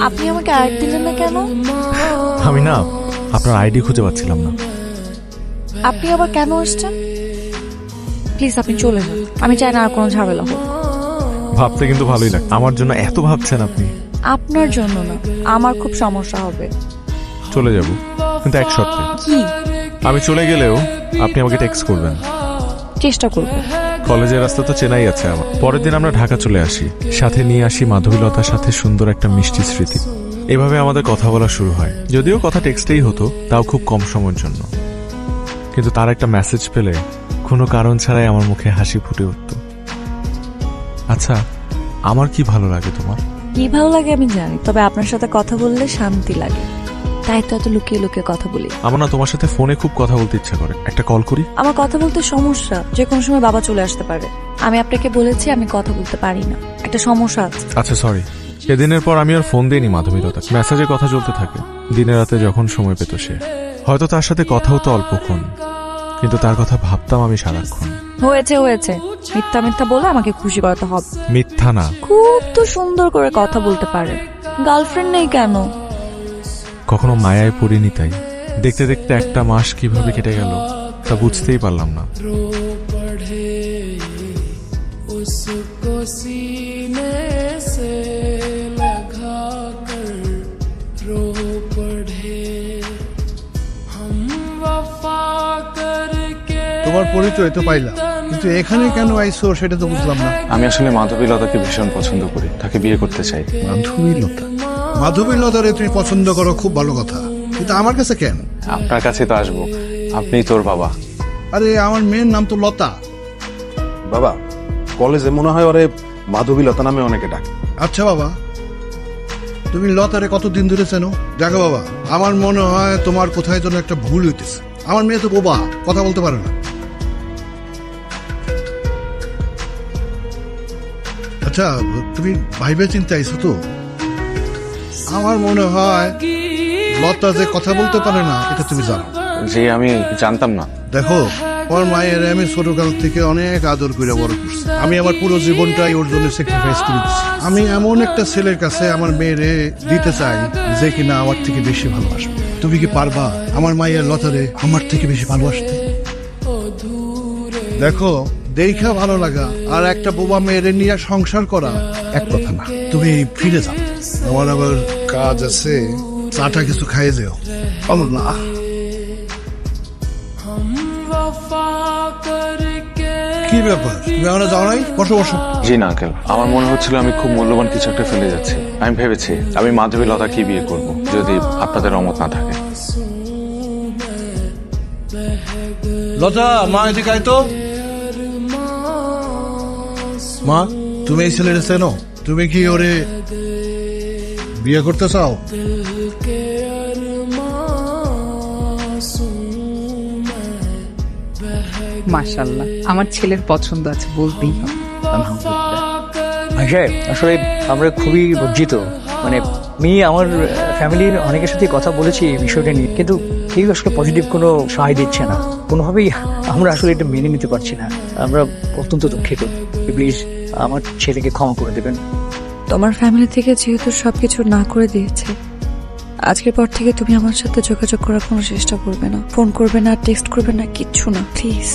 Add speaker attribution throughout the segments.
Speaker 1: আপনি আমাকে আইডি দিলেন না কেন?
Speaker 2: আমি না আপনার আইডি খুঁজে পাচ্ছিলাম না।
Speaker 1: আপনি আবার কেন আসছেন? প্লিজ আপনি চলে যান, আমি চাই না আর কোনো ঝামেলা হোক।
Speaker 2: ভাবতে কিন্তু ভালোই লাগে, আমার জন্য এত ভাবছেন আপনি।
Speaker 1: আপনার জন্য না, আমার খুব সমস্যা হবে।
Speaker 2: চলে যাব, কিন্তু এক শর্তে।
Speaker 1: কি?
Speaker 2: আমি চলে গেলেও আপনি আমাকে টেক্সট করবেন।
Speaker 1: চেষ্টা করবো।
Speaker 2: কলেজের রাস্তা তো চেনাই আছে আমার। পরের দিন আমরা ঢাকা চলে আসি, সাথে নিয়ে আসি মাধবীলতার সাথে সুন্দর একটা মিষ্টি স্মৃতি। এভাবে আমাদের কথা বলা শুরু হয়, যদিও কথা টেক্সটেই হতো, তাও খুব কম সময়ের জন্য। কিন্তু তার একটা মেসেজ পেলে কোনো কারণ ছাড়াই আমার মুখে হাসি ফুটে উঠত। আচ্ছা, আমার কি ভালো লাগে তোমার?
Speaker 1: কি ভালো লাগে আমি জানি, তবে আপনার সাথে কথা বললে শান্তি লাগে, তাই তো এত লুকিয়ে লুকিয়ে কথা বলি।
Speaker 2: আমার না তোমার সাথে ফোনে খুব কথা বলতে ইচ্ছা করে, একটা কল করি।
Speaker 1: আমার কথা বলতে সমস্যা, যে কোনো সময় বাবা চলে আসতে পারে। আমি আপনাকে বলেছি আমি কথা বলতে পারি না, একটা সমস্যা আছে।
Speaker 2: আচ্ছা সরি। সেদিনের পর আমি আর ফোন দিইনি মাধবীলতা। মেসেজে কথা চলতে থাকে, দিনে রাতে যখন সময় পেত সে। হয়তো তার সাথে কথা হতো অল্পক্ষণ, কিন্তু তার কথা ভাবতাম আমি সারাক্ষণ।
Speaker 1: হয়েছে হয়েছে, মিথ্যা মিথ্যা বলে আমাকে খুশি করাতে হবে।
Speaker 2: মিথ্যা না।
Speaker 1: খুব তো সুন্দর করে কথা বলতে পারে, গার্লফ্রেন্ড নেই কেন?
Speaker 2: কখনো মায়ায় পড়িনি, তাই দেখতে দেখতে একটা মাস কিভাবে কেটে গেল তা বুঝতেই পারলাম না।
Speaker 3: তোমার পরিচয় তো পাইলাম, কিন্তু এখানে কেন আইছো সেটা তো বুঝলাম না।
Speaker 4: আমি আসলে মাধবীলতাকে ভীষণ পছন্দ করি, তাকে বিয়ে করতে চাই।
Speaker 3: মাধবীলতা? মাধবীলতারে তুমি পছন্দ করো, খুব ভালো কথা, কিন্তু আমার কাছে কেন?
Speaker 4: আপনার কাছে তো আসবো, আপনি তোর বাবা।
Speaker 3: আরে আমার মেয়ের নাম তো লতা।
Speaker 5: বাবা, কলেজে মনে হয় ওরে মাধবীলতা নামে অনেকে ডাকে।
Speaker 3: আচ্ছা বাবা, তুমি লতারে কতদিন ধরে চেনো? দেখো বাবা, আমার মনে হয় তোমার কোথায় যেন একটা ভুল হইতেছে। আমার মেয়ে তো বোবা, কথা বলতে পারে না। আচ্ছা, তুমি ভাইবে চিন্তা আইছো তো? আমার মনে হয় লতা যে কথা বলতে পারে না এটা তুমি জানো।
Speaker 4: যে আমি জানতাম না।
Speaker 3: দেখো, আমার মায়ের আমি ছোটকাল থেকে অনেক আদর করে বড় করছি। আমি আমার পুরো জীবনটাই ওর জন্য স্যাক্রিফাইস করে দিচ্ছি। আমি এমন একটা ছেলের কাছে আমার মেয়েরে দিতে চাই যে কিনা আমার থেকে বেশি ভালোবাসবে। তুমি কি পারবা আমার মায়ের লতারে আমার থেকে বেশি ভালোবাসতে? দেখো, দেখা ভালো লাগা আর একটা বোবা মেয়েরে নিয়ে সংসার করা এক কথা না। তুমি ফিরে যাও, আমার আবার কাজ আছে, চাটা কিছু খাইয়ে যেও। না, কি ব্যাপার, তুমি এখনো যাও নাই? বসো বসো।
Speaker 4: জি না আঙ্কেল, আমার মনে হচ্ছিল আমি খুব মূল্যবান কিছু একটা ফেলে যাচ্ছি। আমি ভেবেছি আমি মাধবীলতাকে বিয়ে করব, যদি আপনাদের অমত না থাকে।
Speaker 3: লতা, মা এদিকে আয় তো। মা, তুমি এই ছেলেটা চেনো? তুমি কি ওরে বিয়ে করতে চাও?
Speaker 6: মাশাআল্লাহ, আমার ছেলের পছন্দ আছে বলতেই হবে।
Speaker 7: আসলে আমরা খুবই লজ্জিত, মানে আমি আমার ফ্যামিলির অনেকের সাথে কথা বলেছি এই বিষয়টা নিয়ে, কিন্তু কেউ আসলে পজিটিভ কোনো সায় দিচ্ছে না। কোনোভাবেই আমরা আসলে এটা মেনে নিতে পারছি না। আমরা অত্যন্ত দুঃখিত। প্লিজ আমার ছেলেকে ক্ষমা করে দেবেন।
Speaker 1: তোমার ফ্যামিলি থেকে যেহেতু সবকিছু না করে দিয়েছে, আজকের পর থেকে তুমি আমার সাথে যোগাযোগ করার কোনো চেষ্টা করবে না, ফোন করবে না, টেক্সট করবে না, কিচ্ছু না, প্লিজ।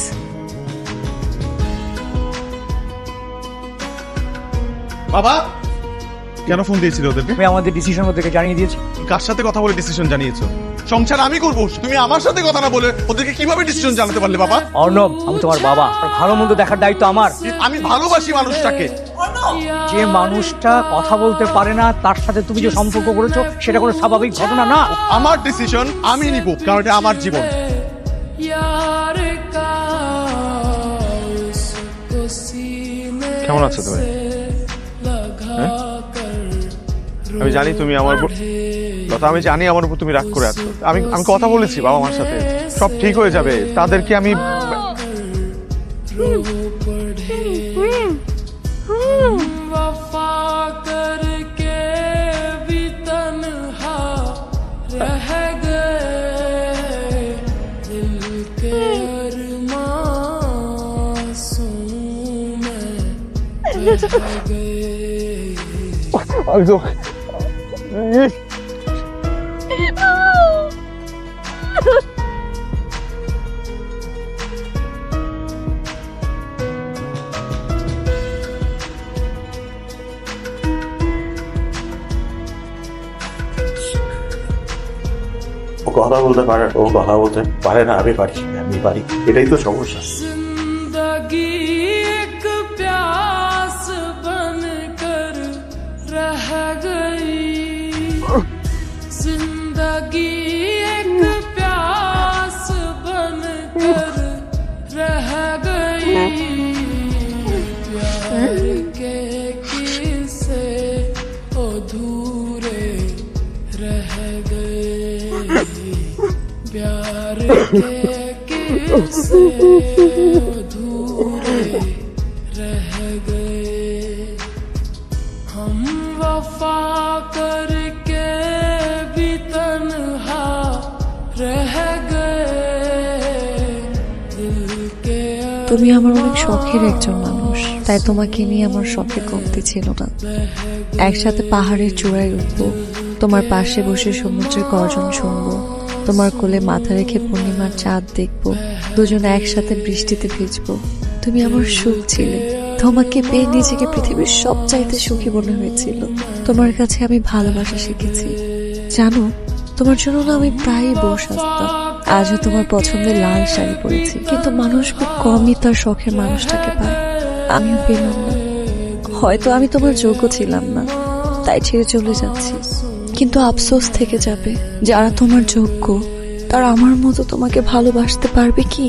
Speaker 8: বাবা কেন ফোন দিয়েছিল ওদেরকে?
Speaker 7: আমি আমাদের ডিসিশন ওদেরকে জানিয়ে দিয়েছি।
Speaker 8: কার সাথে কথা বলে ডিসিশন জানিয়েছো? সংসার আমি করবো, তুমি আমার সাথে কথা না বলে ওদেরকে কিভাবে ডিসিশন জানাতে পারলে বাবা?
Speaker 7: অর্ণব, আমি তোমার বাবা, ভালো মন্দ দেখার দায়িত্ব আমার।
Speaker 8: আমি ভালোবাসি মানুষটাকে।
Speaker 7: যে মানুষটা কথা বলতে পারে না তার সাথে তুমি যে সম্পর্ক করেছো সেটা কোনো স্বাভাবিক ঘটনা না।
Speaker 8: আমার ডিসিশন আমি নিব, কারণ এটা আমার জীবন।
Speaker 4: কেমন আছো তুমি? আমি জানি তুমি আমার উপর, লতা, আমি জানি আমার উপর তুমি রাগ করে আছো। আমি আমি কথা বলেছি বাবা মার সাথে, সব ঠিক হয়ে যাবে। তাদেরকে আমি
Speaker 9: ও কথা বলতে পারে, ও কথা বলতে পারে না, আমি পারি, আমি পারি, এটাই তো সমস্যা।
Speaker 10: जिंदगी एक प्यास बन कर रह गई, जिंदगी एक प्यास बन कर रह गई, प्यार के किस्से अधूरे रह गए, प्यार के किस्से अधूरे रह गए, हम वफा करके भी तन्हा रह गए, दिल के
Speaker 1: তুমি আমার অনেক শখের একজন মানুষ, তাই তোমাকে নিয়ে আমার শখের কমতি ছিল না। একসাথে পাহাড়ের চূড়ায় উঠবো, তোমার পাশে বসে সমুদ্রের গর্জন শুনবো, তোমার কোলে মাথা রেখে পূর্ণিমার চাঁদ দেখবো, দুজনে একসাথে বৃষ্টিতে ভিজবো। তুমি আমার সুখ ছিলে, তোমাকে পেয়ে নিজেকে পৃথিবীর সবচাইতে সুখী মনে হয়েছিল। তোমার কাছে আমি ভালোবাসা শিখেছি, জানো তোমার জন্য না আমি প্রায়ই বস আসতাম। আজও তোমার পছন্দের লাল শাড়ি পরেছি, কিন্তু মানুষ খুব কমই তার শখের মানুষটাকে পায়, আমিও পেলাম না। হয়তো আমি তোমার যোগ্য ছিলাম না, তাই ছেড়ে চলে যাচ্ছি, কিন্তু আফসোস থেকে যাবে। যারা তোমার যোগ্য তারা আমার মতো তোমাকে ভালোবাসতে পারবে কি?